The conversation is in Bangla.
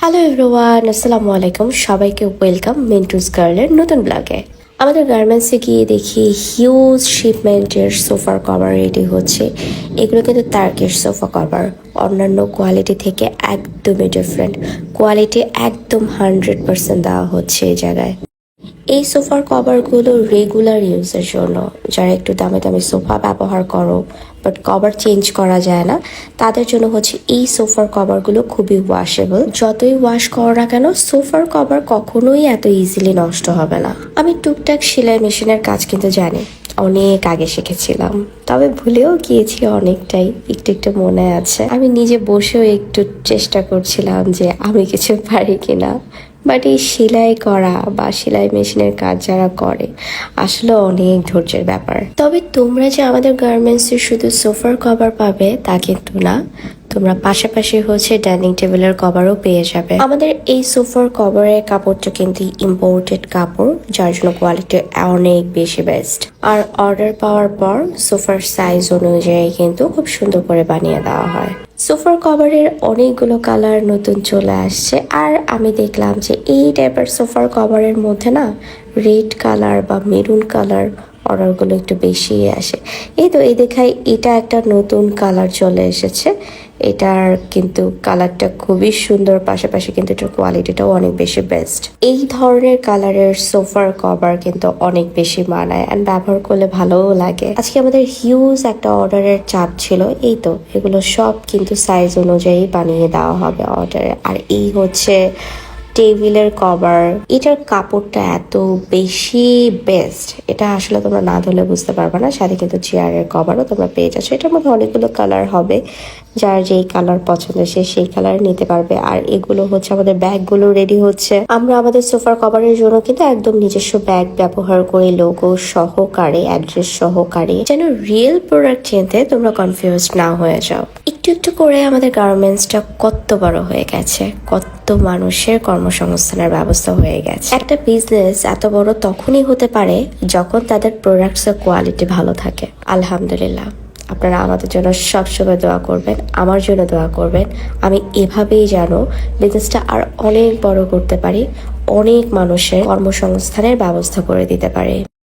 হ্যালো এভরিওয়ান, আসসালামু আলাইকুম। সবাইকে ওয়েলকাম মিন্টুস গার্লের নতুন ব্লগে। আমাদের গার্মেন্টসে গিয়ে দেখি হিউজ শিপমেন্টের সোফার কভার রেডি হচ্ছে। এগুলো কিন্তু টার্কিশ সোফা কভার, অন্যান্য কোয়ালিটি থেকে একদমই ডিফারেন্ট। কোয়ালিটি একদম 100% দেওয়া হচ্ছে এই জায়গায়। এই সোফার কভারগুলো রেগুলার ইউজের জন্য, যারা একটু দামি দামি সোফা ব্যবহার করো বাট কভার চেঞ্জ করা যায় না, তাদের জন্য হচ্ছে এই সোফার কভারগুলো খুবই ওয়াশেবল। যতই ওয়াশ করো না কেন, সোফার কভার কখনোই এত ইজিলি নষ্ট হবে না। আমি টুকটাক সেলাই মেশিনের কাজ কিন্তু জানি, অনেক আগে শিখেছিলাম, তবে ভুলেও গিয়েছি অনেকটাই। একটু একটু মনে আছে, আমি নিজে বসেও একটু চেষ্টা করছিলাম যে আমি কিছু পারি কিনা। বাট এই সেলাই করা বা সেলাই মেশিনের কাজ যারা করে, আসলে অনেক ধৈর্যের ব্যাপার। তবে তোমরা যে আমাদের গার্মেন্টসে শুধু সোফার কভার পাবে তা কিন্তু না, তোমরা পাশাপাশি হচ্ছে ডাইনিং টেবিলের কভারও পেয়ে যাবে। আমাদের এই সোফার কভারের কাপড়টা কিন্তু ইম্পোর্টেড কাপড়, যার জন্য কোয়ালিটি অনেক বেশি বেস্ট। আর অর্ডার পাওয়ার পর সোফার সাইজ অনুযায়ী কিন্তু খুব সুন্দর করে বানিয়ে দেওয়া হয়। সোফার কভারের অনেকগুলো কালার নতুন চলে আসছে, আর আমি দেখলাম যে এই টাইপের সোফার কভারের মধ্যে না রেড কালার বা মেরুন কালার অর্ডারগুলো একটু বেশি আসে। এই দেখাই, এটা একটা নতুন কালার চলে এসেছে। এটার কিন্তু কালারটা খুবই সুন্দর, পাশাপাশি কিন্তু এটার কোয়ালিটিটাও অনেক বেশি বেস্ট। এই ধরনের কালারের সোফার কভার কিন্তু অনেক বেশি মানায় অ্যান্ড ব্যবহার করলে ভালোও লাগে। আজকে আমাদের হিউজ একটা অর্ডারের চাপ ছিল, এগুলো সব কিন্তু সাইজ অনুযায়ী বানিয়ে দেওয়া হবে অর্ডারে। আর এই হচ্ছে টেবিলের কভার, এটার কাপড়টা এত বেশি বেস্ট, এটা আসলে তোমরা না ধরলে বুঝতে পারবে না। সাথে কিন্তু চেয়ারের কভারও তোমরা পেয়ে যাচ্ছ। এটার মধ্যে অনেকগুলো কালার হবে, যার যেই কালার পছন্দ সে সেই কালার নিতে পারবে। আর এগুলো হচ্ছে আমাদের ব্যাগগুলো রেডি হচ্ছে। আমরা আমাদের সোফার কভারের জন্য কিন্তু একদম নিজস্ব ব্যাগ ব্যবহার করে, লোগো সহকারে, অ্যাড্রেস সহকারে, যেন রিয়েল প্রোডাক্ট চিনতে তোমরা কনফিউজ না হয়ে যাও। একটু একটু করে আমাদের গার্মেন্টসটা কত বড় হয়ে গেছে, কত মানুষের কর্মসংস্থানের ব্যবস্থা হয়ে গেছে। একটা বিজনেস এত বড় তখনই হতে পারে যখন তাদের প্রোডাক্টসের কোয়ালিটি ভালো থাকে। আলহামদুলিল্লাহ, আপনারা আমাদের জন্য সবসময় দোয়া করবেন, আমার জন্য দোয়া করবেন। আমি এভাবেই জানো বিজনেসটা আর অনেক বড় করতে পারি, অনেক মানুষের কর্মসংস্থানের ব্যবস্থা করে দিতে পারি।